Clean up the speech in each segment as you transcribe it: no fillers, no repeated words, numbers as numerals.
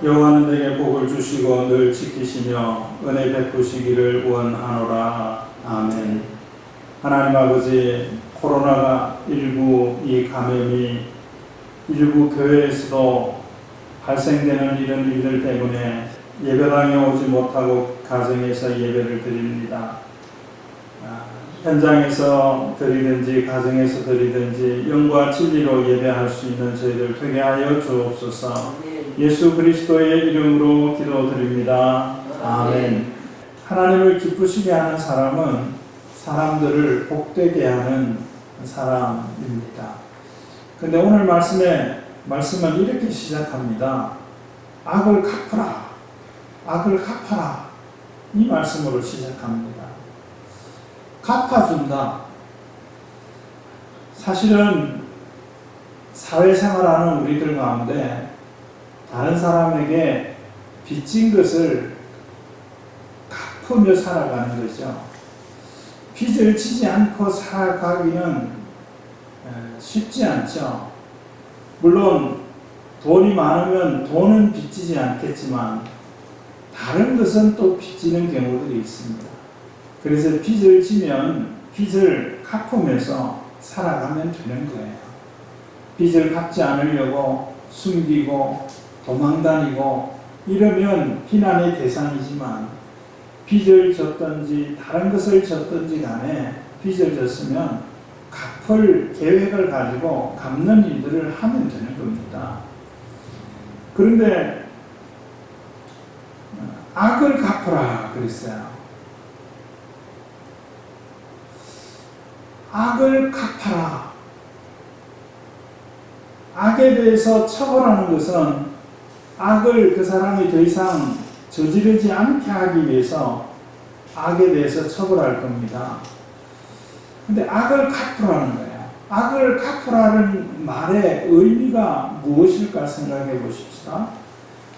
여호와는 내게 복을 주시고 늘 지키시며 은혜 베푸시기를 원하노라. 아멘. 하나님 아버지, 코로나19 이 감염이 일부 교회에서도 발생되는 이런 일들 때문에 예배당에 오지 못하고 가정에서 예배를 드립니다. 현장에서 드리든지 가정에서 드리든지 영과 진리로 예배할 수 있는 저희들 되게 하여 주옵소서. 예수 그리스도의 이름으로 기도드립니다. 아멘. 하나님을 기쁘시게 하는 사람은 사람들을 복되게 하는 사람입니다. 근데 오늘 말씀은 이렇게 시작합니다. 악을 갚아라. 악을 갚아라. 이 말씀으로 시작합니다. 갚아준다. 사실은 사회생활하는 우리들 가운데 다른 사람에게 빚진 것을 갚으며 살아가는 거죠. 빚을 지지 않고 살아가기는 쉽지 않죠. 물론 돈이 많으면 돈은 빚지지 않겠지만 다른 것은 또 빚지는 경우들이 있습니다. 그래서 빚을 지면 빚을 갚으면서 살아가면 되는 거예요. 빚을 갚지 않으려고 숨기고 도망다니고 이러면 비난의 대상이지만 빚을 졌든지 다른 것을 졌든지 간에 빚을 졌으면 갚을 계획을 가지고 갚는 일들을 하면 되는 겁니다. 그런데 악을 갚으라 그랬어요. 악을 갚아라. 악에 대해서 처벌하는 것은 악을 그 사람이 더 이상 저지르지 않게 하기 위해서 악에 대해서 처벌할 겁니다. 근데 악을 갚으라는 거예요. 악을 갚으라는 말의 의미가 무엇일까 생각해 보십시다.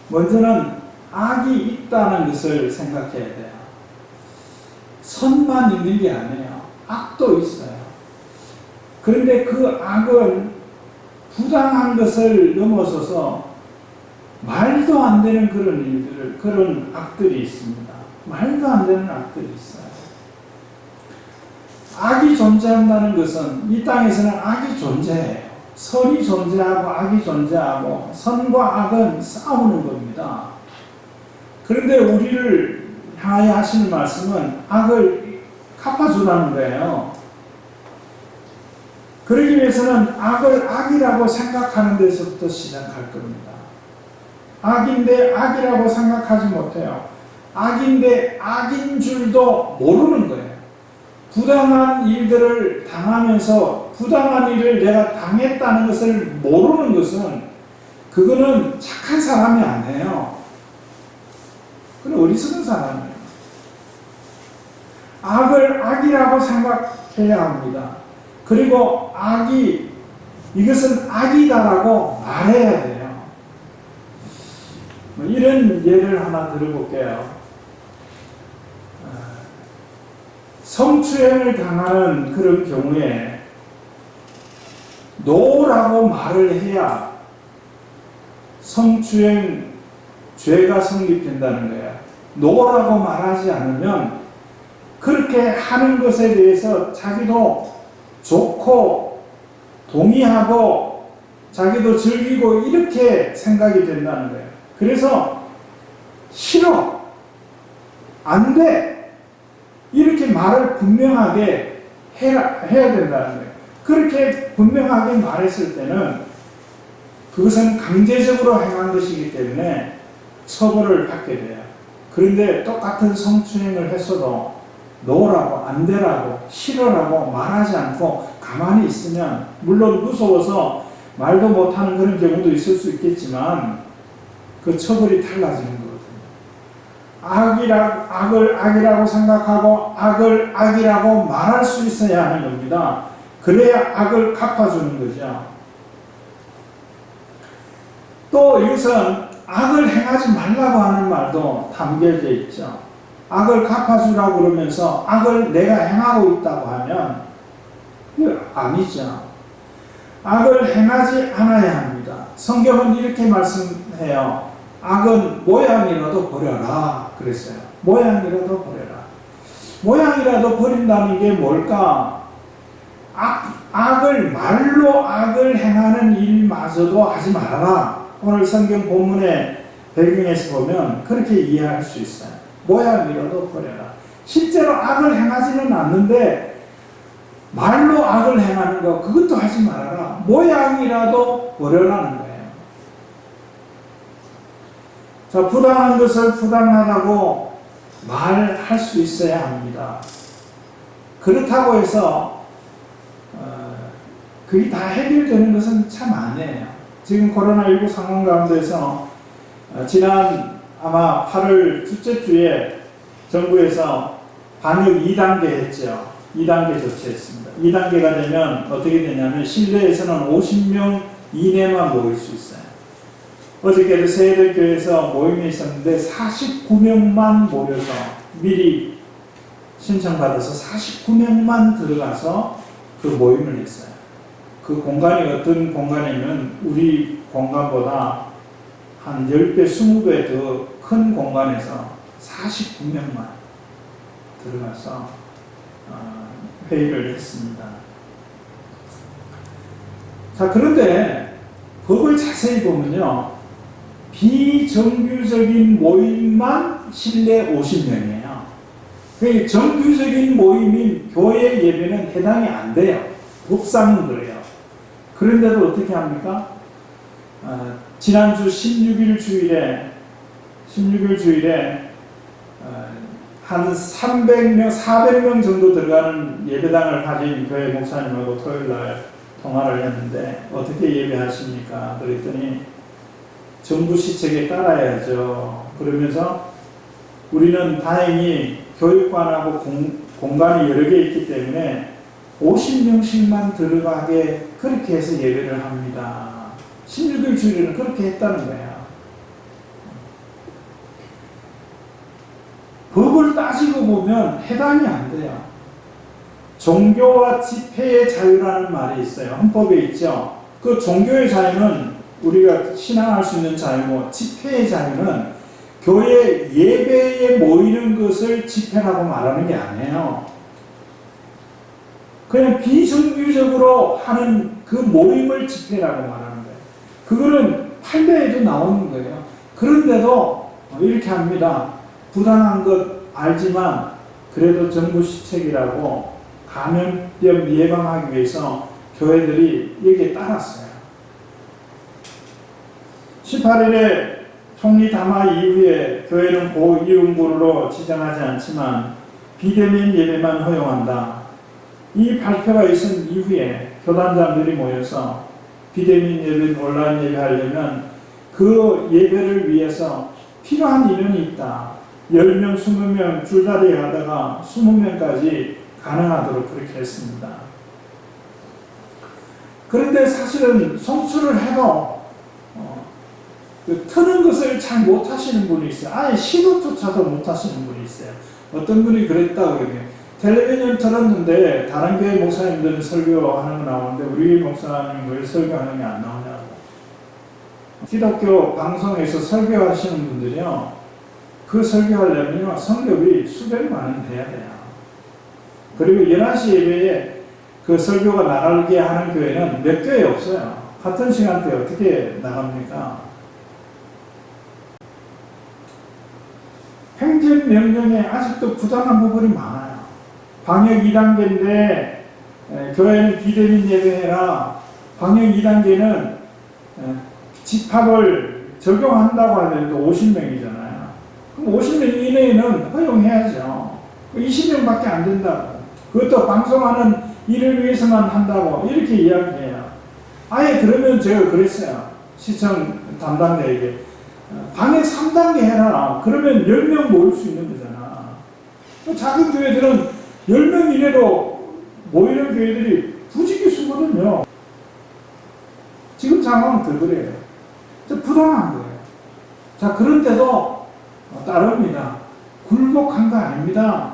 먼저는 악이 있다는 것을 생각해야 돼요. 선만 있는 게 아니에요. 악도 있어요. 그런데 그 악은 부당한 것을 넘어서서 말도 안 되는 그런 악들이 있습니다. 말도 안 되는 악들이 있어요. 악이 존재한다는 것은 이 땅에서는 악이 존재해요. 선이 존재하고 악이 존재하고 선과 악은 싸우는 겁니다. 그런데 우리를 향하여 하시는 말씀은 악을 갚아주라는 거예요. 그러기 위해서는 악을 악이라고 생각하는 데서부터 시작할 겁니다. 악인데 악이라고 생각하지 못해요. 악인데 악인 줄도 모르는 거예요. 부당한 일들을 당하면서 부당한 일을 내가 당했다는 것을 모르는 것은 그거는 착한 사람이 아니에요. 그건 어리석은 사람이에요. 악을 악이라고 생각해야 합니다. 그리고 이것은 악이다라고 말해야 돼요. 이런 예를 하나 들어볼게요. 성추행을 당하는 그런 경우에 노라고 말을 해야 성추행 죄가 성립된다는 거예요. 노라고 말하지 않으면 그렇게 하는 것에 대해서 자기도 좋고 동의하고 자기도 즐기고 이렇게 생각이 된다는 거예요. 그래서 싫어, 안 돼, 이렇게 말을 분명하게 해야 된다는 거예요. 그렇게 분명하게 말했을 때는 그것은 강제적으로 행한 것이기 때문에 처벌을 받게 돼요. 그런데 똑같은 성추행을 했어도 노라고 안 되라고 싫어라고 말하지 않고 가만히 있으면 물론 무서워서 말도 못하는 그런 경우도 있을 수 있겠지만 그 처벌이 달라지는 거거든요. 악을 악이라고 생각하고 악을 악이라고 말할 수 있어야 하는 겁니다. 그래야 악을 갚아주는 거죠. 또 이것은 악을 행하지 말라고 하는 말도 담겨져 있죠. 악을 갚아주라고 그러면서 악을 내가 행하고 있다고 하면 아니죠. 악을 행하지 않아야 합니다. 성경은 이렇게 말씀해요. 악은 모양이라도 버려라 그랬어요. 모양이라도 버려라. 모양이라도 버린다는 게 뭘까? 악을 말로 악을 행하는 일마저도 하지 말아라. 오늘 성경 본문의 배경에서 보면 그렇게 이해할 수 있어요. 모양이라도 버려라. 실제로 악을 행하지는 않는데 말로 악을 행하는 거 그것도 하지 말아라. 모양이라도 버려라는 거예요. 자, 부당한 것을 부당하다고 말할 수 있어야 합니다. 그렇다고 해서 그게 다 해결되는 것은 참 아니에요. 지금 코로나19 상황 가운데서 지난 아마 8월 둘째 주에 정부에서 방역 2단계 했죠. 2단계 조치했습니다. 2단계가 되면 어떻게 되냐면 실내에서는 50명 이내만 모일 수 있어요. 어저께도 세대교회에서 모임이 있었는데 49명만 모여서 미리 신청받아서 49명만 들어가서 그 모임을 했어요. 그 공간이 어떤 공간이면 우리 공간보다 한 10배, 20배 더 큰 공간에서 49명만 들어가서 회의를 했습니다. 자, 그런데 법을 자세히 보면요. 비정규적인 모임만 실내 50명이에요. 그 정규적인 모임인 교회 예배는 해당이 안 돼요. 법상은 그래요. 그런데도 어떻게 합니까? 지난주 16일 주일에 한 300명, 400명 정도 들어가는 예배당을 가진 교회 목사님하고 토요일날 통화를 했는데 어떻게 예배하십니까? 그랬더니 정부 시책에 따라야죠. 그러면서 우리는 다행히 교육관하고 공간이 여러 개 있기 때문에 50명씩만 들어가게 그렇게 해서 예배를 합니다. 16일 주일에는 그렇게 했다는 거예요. 법을 따지고 보면 해당이 안 돼요. 종교와 집회의 자유라는 말이 있어요. 헌법에 있죠. 그 종교의 자유는 우리가 신앙할 수 있는 자유고 집회의 자유는 교회 예배에 모이는 것을 집회라고 말하는 게 아니에요. 그냥 비정규적으로 하는 그 모임을 집회라고 말하는 거예요. 그거는 판례에도 나오는 거예요. 그런데도 이렇게 합니다. 부당한 것 알지만 그래도 정부 시책이라고 감염병 예방하기 위해서 교회들이 여기에 따랐어요. 18일에 총리 담화 이후에 교회는 고위험부로 지정하지 않지만 비대면 예배만 허용한다. 이 발표가 있은 이후에 교단장들이 모여서 비대면 예배, 온라인 예배하려면 그 예배를 위해서 필요한 인원이 있다. 10명, 20명 줄다리에 가다가 20명까지 가능하도록 그렇게 했습니다. 그런데 사실은 성수를 해도 트는 것을 잘 못하시는 분이 있어요. 아예 시도조차도 못하시는 분이 있어요. 어떤 분이 그랬다고 그래요. 텔레비전 틀었는데 다른 교회 목사님들은 설교하는 거 나오는데 우리 목사님 왜 설교하는 게 안 나오냐고. 기독교 방송에서 설교하시는 분들이요. 그 설교하려면 성경이 수백만 원 돼야 돼요. 그리고 11시 예배에 그 설교가 나가게 하는 교회는 몇 교회 없어요. 같은 시간대에 어떻게 나갑니까? 행정명령에 아직도 부당한 부분이 많아요. 방역 2단계인데 교회는 비대면 예배해라. 방역 2단계는 집합을 적용한다고 하는데 50명이잖아요. 그럼 50명 이내에는 허용해야죠. 20명밖에 안 된다고. 그것도 방송하는 일을 위해서만 한다고 이렇게 이야기해요. 아예 그러면 제가 그랬어요. 시청 담당자에게. 방역 3단계 해라. 그러면 10명 모일 수 있는 거잖아. 작은 교회들은 10명 이내로 모이는 교회들이 부지기수거든요. 지금 상황은 더 그래요. 부당한 거예요. 자, 그런데도 따릅니다. 굴복한 거 아닙니다.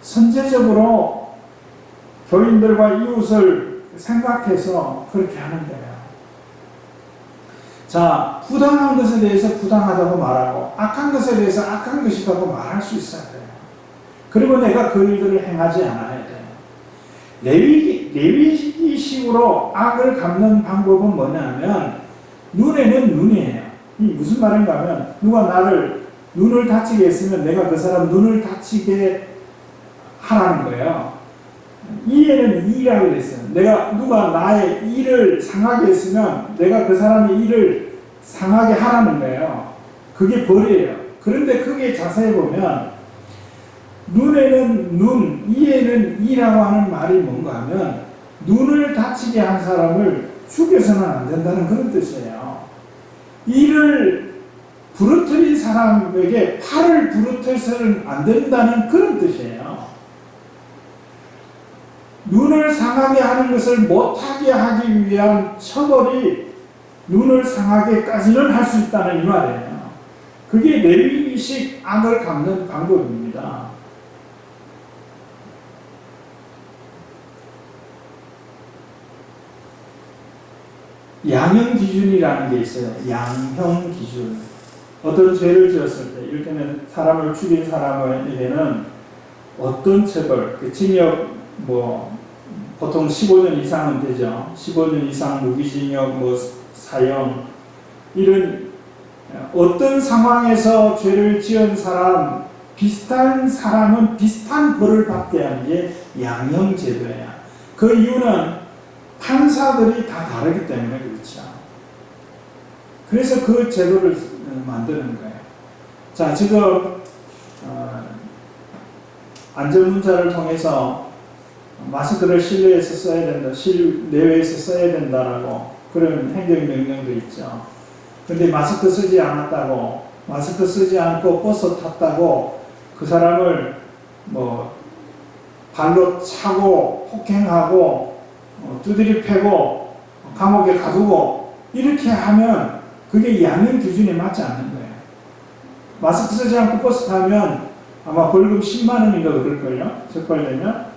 선제적으로 교인들과 이웃을 생각해서 그렇게 하는 거예요. 자, 부당한 것에 대해서 부당하다고 말하고 악한 것에 대해서 악한 것이라고 말할 수 있어야 돼요. 그리고 내가 그 일들을 행하지 않아야 돼요. 레위기식으로 악을 갚는 방법은 뭐냐면 눈에는 눈이에요. 이 무슨 말인가 하면 누가 나를 눈을 다치게 했으면 내가 그 사람 눈을 다치게 하라는 거예요. 이에는 이라고 그랬어요. 누가 나의 이를 상하게 했으면 내가 그 사람의 이를 상하게 하라는 거예요. 그게 벌이에요. 그런데 그게 자세히 보면 눈에는 눈, 이에는 이라고 하는 말이 뭔가 하면 눈을 다치게 한 사람을 죽여서는 안 된다는 그런 뜻이에요. 이를 부러뜨린 사람에게 팔을 부러뜨려서는 안 된다는 그런 뜻이에요. 눈을 상하게 하는 것을 못하게 하기 위한 처벌이 눈을 상하게까지는 할 수 있다는 이 말이에요. 그게 레위기식 악을 갚는 방법입니다. 양형 기준이라는 게 있어요. 양형 기준. 어떤 죄를 지었을 때, 이를테면 사람을 죽인 사람에게는 어떤 처벌, 징역 보통 15년 이상은 되죠. 15년 이상 무기징역, 사형, 이런 어떤 상황에서 죄를 지은 사람, 비슷한 사람은 비슷한 벌을 받게 하는 게 양형제도예요. 그 이유는 판사들이 다 다르기 때문에 그렇죠. 그래서 그 제도를 만드는 거예요. 자, 지금 안전문자를 통해서 마스크를 실내에서 써야 된다, 내외에서 써야 된다라고 그런 행정명령도 있죠. 근데 마스크 쓰지 않았다고, 마스크 쓰지 않고 버스 탔다고 그 사람을 발로 차고 폭행하고 두드려 패고 감옥에 가두고 이렇게 하면 그게 양형 기준에 맞지 않는 거예요. 마스크 쓰지 않고 버스 타면 아마 벌금 10만 원인가 그럴걸요? 적발되면.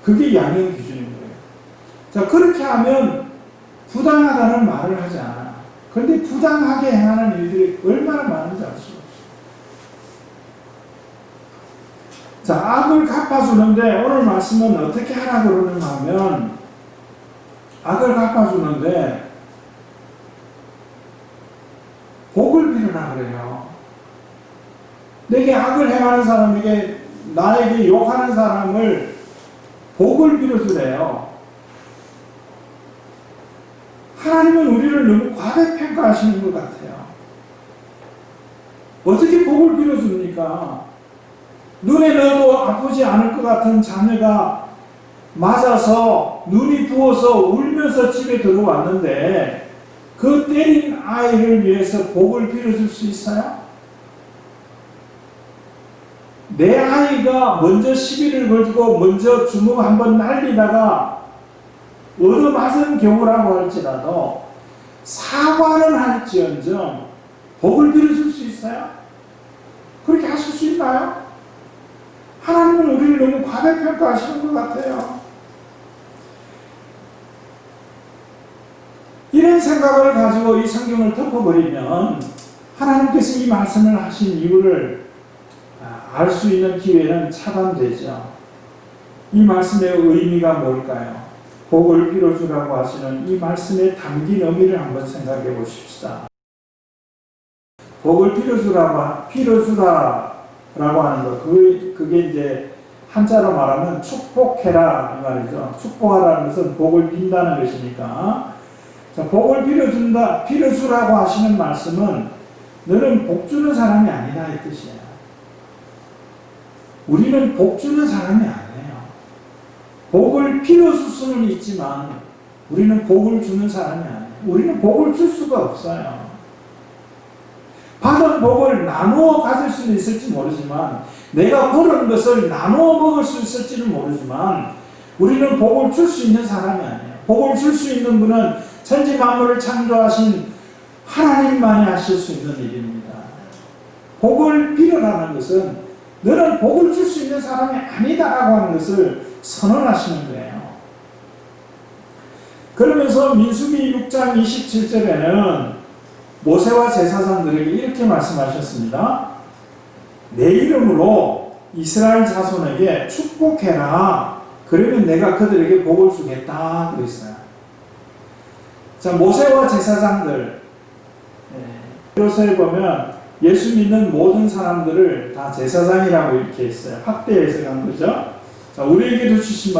그게 양형 기준인 거예요. 자, 그렇게 하면 부당하다는 말을 하지 않아요. 그런데 부당하게 행하는 일들이 얼마나 많은지 알 수가 없어요. 자, 악을 갚아주는데 오늘 말씀은 어떻게 하라고 그러는가 하면 악을 갚아주는데 복을 빌으라 그래요. 내게 악을 행하는 사람에게, 나에게 욕하는 사람을 복을 빌어주래요. 하나님은 우리를 너무 과대평가하시는 것 같아요. 어떻게 복을 빌어줍니까? 눈에 넣어도 아프지 않을 것 같은 자녀가 맞아서 눈이 부어서 울면서 집에 들어왔는데 그 때린 아이를 위해서 복을 빌어줄 수 있어요? 내 아이가 먼저 시비를 걸고 먼저 주먹 한번 날리다가 얻어맞은 경우라고 할지라도 사과는 할지언정 복을 빌어줄 수 있어요? 그렇게 하실 수 있나요? 하나님은 우리를 너무 과대평가하시는 것 같아요. 이런 생각을 가지고 이 성경을 덮어버리면 하나님께서 이 말씀을 하신 이유를 알 수 있는 기회는 차단되죠. 이 말씀의 의미가 뭘까요? 복을 빌어주라고 하시는 이 말씀에 담긴 의미를 한번 생각해 보십시다. 복을 빌어주라고 하는 것, 그게 이제 한자로 말하면 축복해라 이 말이죠. 축복하라는 것은 복을 빈다는 것이니까. 자, 복을 빌어주라고 하시는 말씀은 너는 복 주는 사람이 아니다 이 뜻이에요. 우리는 복 주는 사람이 아니에요. 복을 빌어줄 수는 있지만 우리는 복을 주는 사람이 아니에요. 우리는 복을 줄 수가 없어요. 받은 복을 나누어 가질 수는 있을지 모르지만, 내가 벌은 것을 나누어 먹을 수 있을지는 모르지만 우리는 복을 줄 수 있는 사람이 아니에요. 복을 줄 수 있는 분은 천지 만물을 창조하신 하나님만이 하실 수 있는 일입니다. 복을 빌어라는 것은 너는 복을 줄 수 있는 사람이 아니다라고 하는 것을 선언하시는 거예요. 그러면서 민수기 6장 27절에는 모세와 제사장들에게 이렇게 말씀하셨습니다. 내 이름으로 이스라엘 자손에게 축복해라. 그러면 내가 그들에게 복을 주겠다. 그랬어요. 자, 모세와 제사장들. 히브리서에 보면 예수 믿는 모든 사람들을 다 제사장이라고 이렇게 했어요. 확대해서 간 거죠. 자, 우리에게도 주신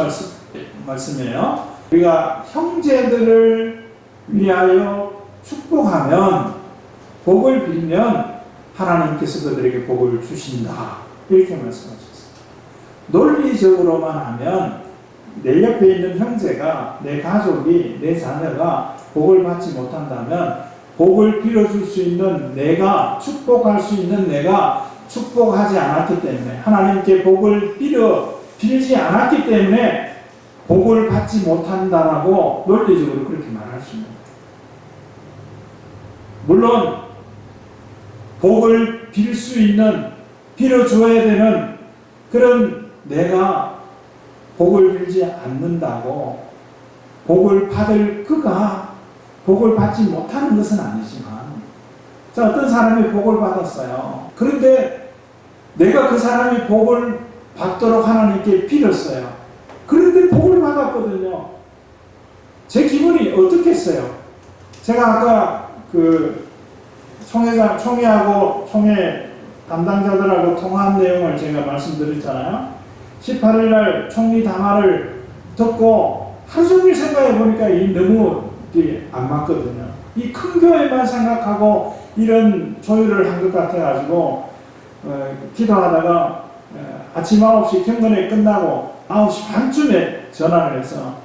말씀이에요. 우리가 형제들을 위하여 축복하면, 복을 빌면 하나님께서 그들에게 복을 주신다. 이렇게 말씀하셨어요. 논리적으로만 하면 내 옆에 있는 형제가, 내 가족이, 내 자녀가 복을 받지 못한다면 복을 빌어줄 수 있는 내가, 축복할 수 있는 내가 축복하지 않았기 때문에, 하나님께 복을 빌지 않았기 때문에 복을 받지 못한다라고 논리적으로 그렇게 말할 수 있는 거예요. 물론 복을 빌 수 있는, 빌어줘야 되는 그런 내가 복을 빌지 않는다고 복을 받을 그가 복을 받지 못하는 것은 아니지만, 자, 어떤 사람이 복을 받았어요. 그런데 내가 그 사람이 복을 받도록 하나님께 빌었어요. 그런데 복을 받았거든요. 제 기분이 어떻겠어요? 제가 아까 총회하고 총회 담당자들하고 통화한 내용을 제가 말씀드렸잖아요. 18일날 총리 담화를 듣고 하루 종일 생각해 보니까 너무 안 맞거든요. 이 큰 교회만 생각하고 이런 조율을 한 것 같아가지고 기도하다가 아침 9시 경건회 끝나고 9시 반쯤에 전화를 해서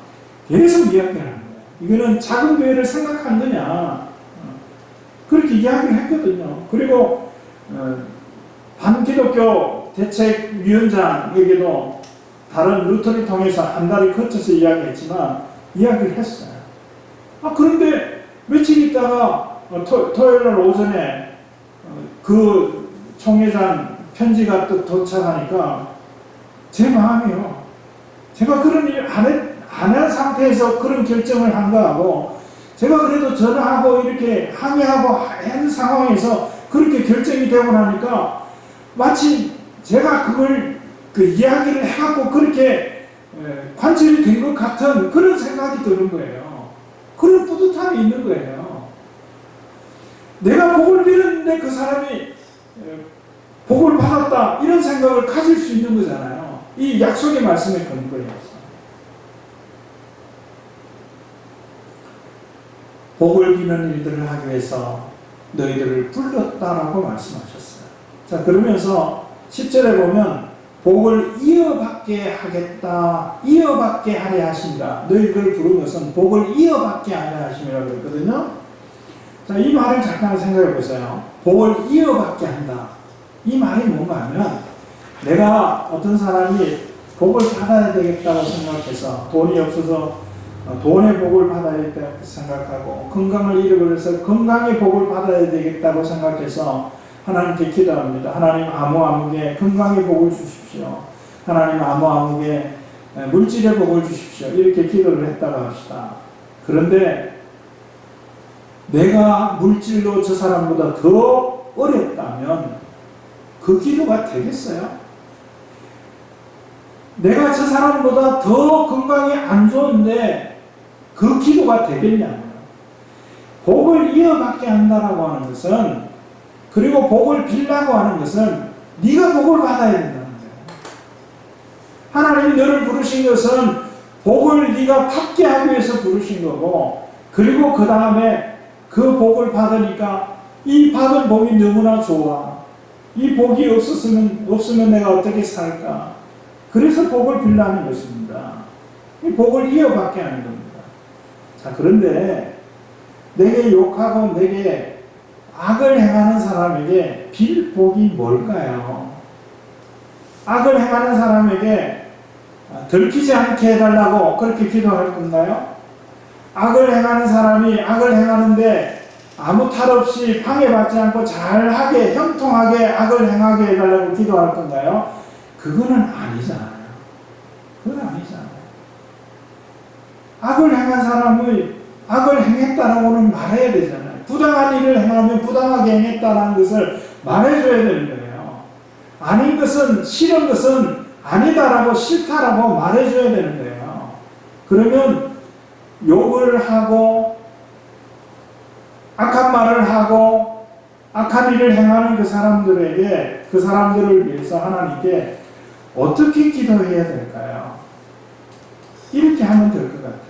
계속 이야기를 하는 거예요. 이거는 작은 교회를 생각한 거냐, 그렇게 이야기를 했거든요. 그리고 반기독교 대책위원장에게도 다른 루트를 통해서 한 달을 거쳐서 이야기했지만 이야기를 했어요. 그런데 며칠 있다가 토요일 오전에 그 총회장 편지가 또 도착하니까 제 마음이요. 제가 그런 일 안 한 상태에서 그런 결정을 한 거하고, 제가 그래도 전화하고 이렇게 항의하고 하는 상황에서 그렇게 결정이 되고 나니까 마치 제가 그걸 이야기를 해갖고 그렇게 관철이 된 것 같은 그런 생각이 드는 거예요. 그런 뿌듯함이 있는 거예요. 내가 복을 빌었는데 그 사람이 복을 받았다, 이런 생각을 가질 수 있는 거잖아요. 이 약속의 말씀에 근거해서. 복을 비는 일들을 하기 위해서 너희들을 불렀다라고 말씀하셨어요. 자, 그러면서 10절에 보면 복을 이어받게 하겠다, 이어받게 하려 하신다. 너희들을 부른 것은 복을 이어받게 하려 하심이라고 했거든요. 자, 이 말을 잠깐 생각해 보세요. 복을 이어받게 한다. 이 말이 뭔가 하면, 내가 어떤 사람이 복을 받아야 되겠다고 생각해서 돈이 없어서 돈의 복을 받아야 되겠다고 생각하고, 건강을 잃어버려서 건강의 복을 받아야 되겠다고 생각해서 하나님께 기도합니다. 하나님, 아무개 건강의 복을 주십시오. 하나님, 아무개 물질의 복을 주십시오. 이렇게 기도를 했다고 합시다. 그런데 내가 물질로 저 사람보다 더 어렵다면 그 기도가 되겠어요? 내가 저 사람보다 더 건강이 안 좋은데 그 기도가 되겠냐고요. 복을 이어받게 한다라고 하는 것은, 그리고 복을 빌라고 하는 것은 네가 복을 받아야 된다는 거예요. 하나님이 너를 부르신 것은 복을 네가 받게 하기 위해서 부르신 거고, 그리고 그 다음에 그 복을 받으니까 이 받은 복이 너무나 좋아. 이 복이 없으면 내가 어떻게 살까? 그래서 복을 빌라는 것입니다. 이 복을 이어받게 하는 겁니다. 자, 그런데 내게 욕하고 내게 악을 행하는 사람에게 빌 복이 뭘까요? 악을 행하는 사람에게 들키지 않게 해달라고 그렇게 기도할 건가요? 악을 행하는 사람이 악을 행하는데 아무 탈 없이 방해받지 않고 잘하게, 형통하게 악을 행하게 해달라고 기도할 건가요? 그거는 아니잖아요. 그건 아니잖아요. 악을 행한 사람의 악을 행했다라고는 말해야 되잖아요. 부당한 일을 행하면 부당하게 행했다라는 것을 말해줘야 되는 거예요. 아닌 것은, 싫은 것은 아니다라고, 싫다라고 말해줘야 되는 거예요. 그러면 욕을 하고 악한 말을 하고 악한 일을 행하는 그 사람들에게, 그 사람들을 위해서 하나님께 어떻게 기도해야 될까요? 이렇게 하면 될 것 같아요.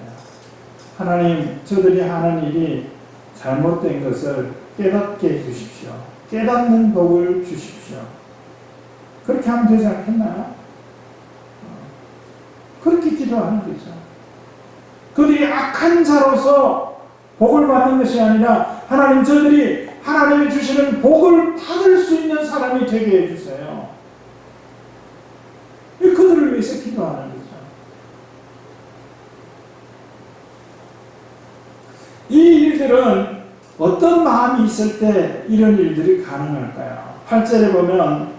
하나님, 저들이 하는 일이 잘못된 것을 깨닫게 해주십시오. 깨닫는 복을 주십시오. 그렇게 하면 되지 않겠나요? 그렇게 기도하는 거죠. 그들이 악한 자로서 복을 받는 것이 아니라 하나님, 저들이 하나님이 주시는 복을 받을 수 있는 사람이 되게 해주세요. 그들을 위해서 기도하는 거죠. 이 일들은 어떤 마음이 있을 때 이런 일들이 가능할까요? 8절에 보면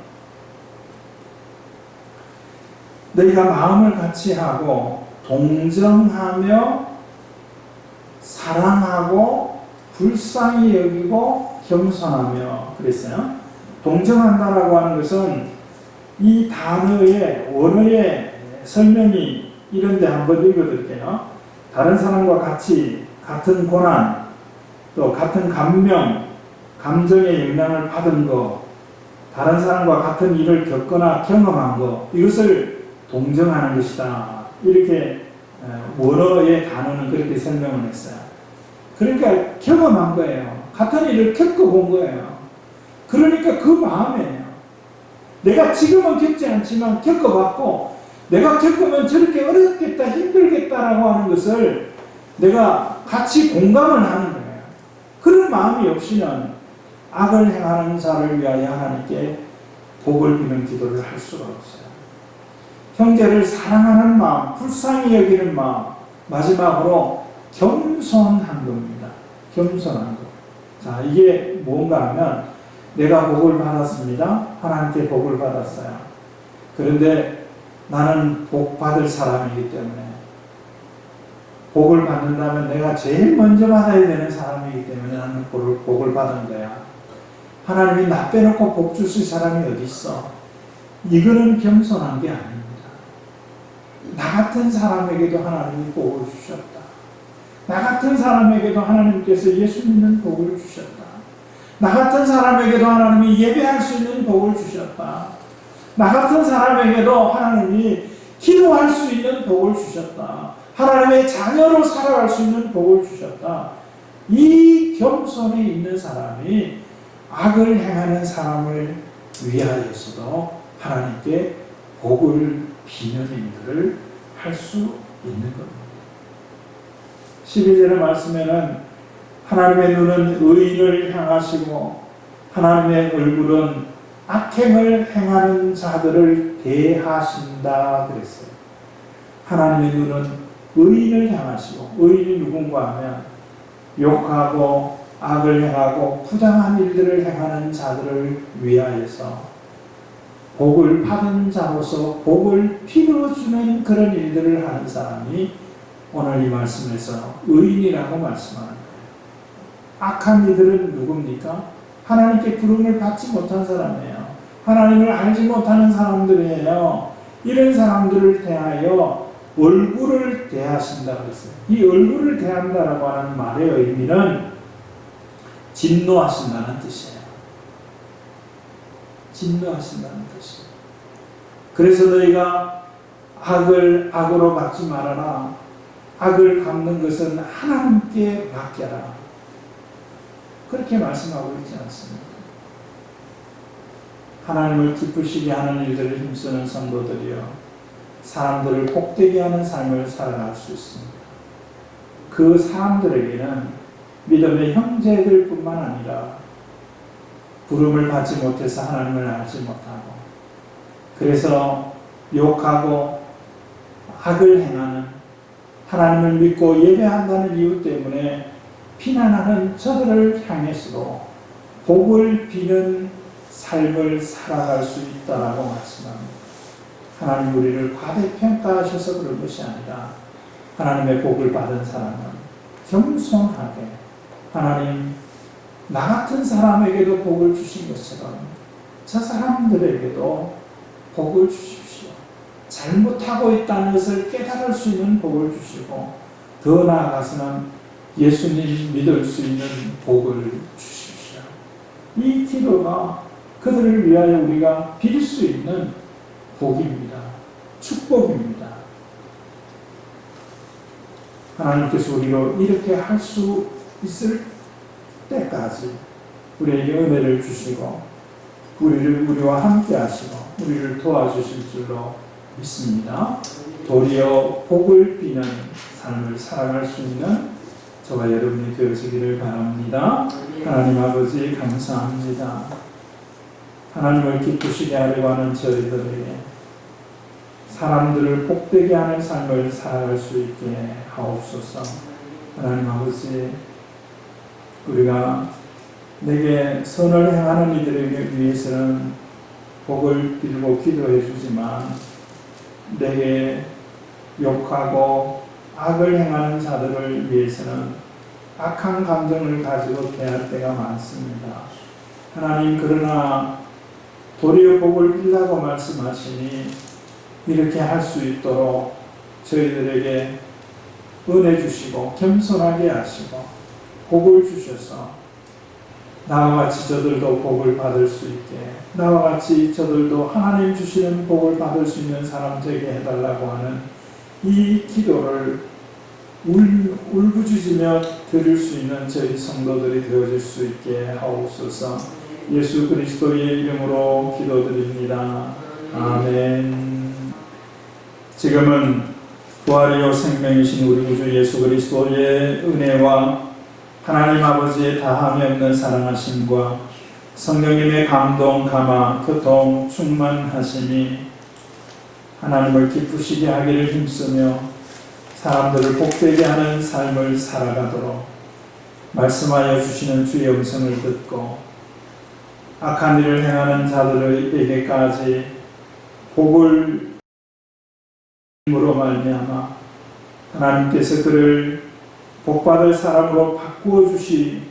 너희가 마음을 같이 하고 동정하며 사랑하고 불쌍히 여기고 겸손하며 그랬어요. 동정한다라고 하는 것은 이 단어의 원어의 설명이 이런데 한번 읽어드릴게요. 다른 사람과 같이 같은 고난, 또 같은 감명, 감정의 영향을 받은 것, 다른 사람과 같은 일을 겪거나 경험한 것, 이것을 동정하는 것이다. 이렇게 원어의 단어는 그렇게 설명을 했어요. 그러니까 경험한 거예요. 같은 일을 겪어본 거예요. 그러니까 그 마음이에요. 내가 지금은 겪지 않지만 겪어봤고, 내가 겪으면 저렇게 어렵겠다, 힘들겠다라고 하는 것을 내가 같이 공감을 하는 거예요. 그런 마음이 없이는 악을 행하는 자를 위하여 하나님께 복을 비는 기도를 할 수가 없어요. 형제를 사랑하는 마음, 불쌍히 여기는 마음, 마지막으로 겸손한 겁니다. 겸손한 것. 자, 이게 뭔가 하면 내가 복을 받았습니다. 하나님께 복을 받았어요. 그런데 나는 복 받을 사람이기 때문에 복을 받는다면 내가 제일 먼저 받아야 되는 사람이기 때문에 나는 복을 받은 거야. 하나님이 나 빼놓고 복 주실 사람이 어디 있어? 이거는 겸손한 게 아닙니다. 나 같은 사람에게도 하나님이 복을 주셨다. 나 같은 사람에게도 하나님께서 예수 믿는 복을 주셨다. 나 같은 사람에게도 하나님이 예배할 수 있는 복을 주셨다. 나 같은 사람에게도 하나님이 기도할 수 있는 복을 주셨다. 하나님의 자녀로 살아갈 수 있는 복을 주셨다. 이 겸손에 있는 사람이 악을 행하는 사람을 위하여서도 하나님께 복을 비는 일들을 할 수 있는 겁니다. 12절의 말씀에는 하나님의 눈은 의인을 향하시고 하나님의 얼굴은 악행을 행하는 자들을 대하신다 그랬어요. 하나님의 눈은 의인을 향하시고, 의인이 누군가 하면 욕하고 악을 행하고 부당한 일들을 행하는 자들을 위하여서 복을 받은 자로서 복을 빌어주는 그런 일들을 하는 사람이 오늘 이 말씀에서 의인이라고 말씀하는 거예요. 악한 이들은 누굽니까? 하나님께 부름을 받지 못한 사람이에요. 하나님을 알지 못하는 사람들이에요. 이런 사람들을 대하여 얼굴을 대하신다 그랬어요. 이 얼굴을 대한다라고 하는 말의 의미는 진노하신다는 뜻이에요. 진노하신다는 뜻이에요. 그래서 너희가 악을 악으로 갚지 말아라. 악을 갚는 것은 하나님께 맡겨라. 그렇게 말씀하고 있지 않습니까? 하나님을 기쁘시게 하는 일들을 힘쓰는 성도들이요, 사람들을 복되게 하는 삶을 살아갈 수 있습니다. 그 사람들에게는 믿음의 형제들 뿐만 아니라 부름을 받지 못해서 하나님을 알지 못하고, 그래서 욕하고 악을 행하는, 하나님을 믿고 예배한다는 이유 때문에 비난하는 저들을 향해서도 복을 비는 삶을 살아갈 수 있다라고 말씀합니다. 하나님 우리를 과대평가하셔서 그런 것이 아니라 하나님의 복을 받은 사람은 겸손하게 하나님 나 같은 사람에게도 복을 주신 것처럼 저 사람들에게도 복을 주십시오. 잘못하고 있다는 것을 깨달을 수 있는 복을 주시고 더 나아가서는 예수님 믿을 수 있는 복을 주십시오. 이 기도가 그들을 위하여 우리가 빌 수 있는 복입니다. 축복입니다. 하나님께서 우리로 이렇게 할 수 있을 때까지 우리에게 은혜를 주시고 우리와 함께 하시고 우리를 도와주실 줄로 믿습니다. 도리어 복을 비는 삶을 살아갈 수 있는 저와 여러분이 되어지기를 바랍니다. 하나님 아버지 감사합니다. 하나님을 기쁘시게 하려고 하는 저희들에게 사람들을 복되게 하는 삶을 살아갈 수 있게 하옵소서. 하나님 아버지, 우리가 내게 선을 행하는 이들에게 위해서는 복을 빌고 기도해 주지만 내게 욕하고 악을 행하는 자들을 위해서는 악한 감정을 가지고 대할 때가 많습니다. 하나님, 그러나 도리어 복을 빌라고 말씀하시니 이렇게 할 수 있도록 저희들에게 은혜 주시고 겸손하게 하시고 복을 주셔서 나와 같이 저들도 복을 받을 수 있게, 나와 같이 저들도 하나님 주시는 복을 받을 수 있는 사람 되게 해달라고 하는 이 기도를 울부짖으며 드릴 수 있는 저희 성도들이 되어질 수 있게 하옵소서. 예수 그리스도의 이름으로 기도드립니다. 아멘. 지금은 부활이요 생명이신 우리 구주 예수 그리스도의 은혜와 하나님 아버지의 다함이 없는 사랑하심과 성령님의 감동, 감화, 교통, 충만하심이 하나님을 기쁘시게 하기를 힘쓰며 사람들을 복되게 하는 삶을 살아가도록 말씀하여 주시는 주의 음성을 듣고 악한 일을 행하는 자들에게까지 복을 으로 말미암아 하나님께서 그를 복받을 사람으로 바꾸어 주시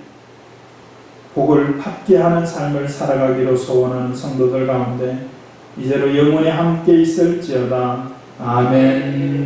복을 받게 하는 삶을 살아가기로 소원하는 성도들 가운데 이제로 영원히 함께 있을지어다. 아멘.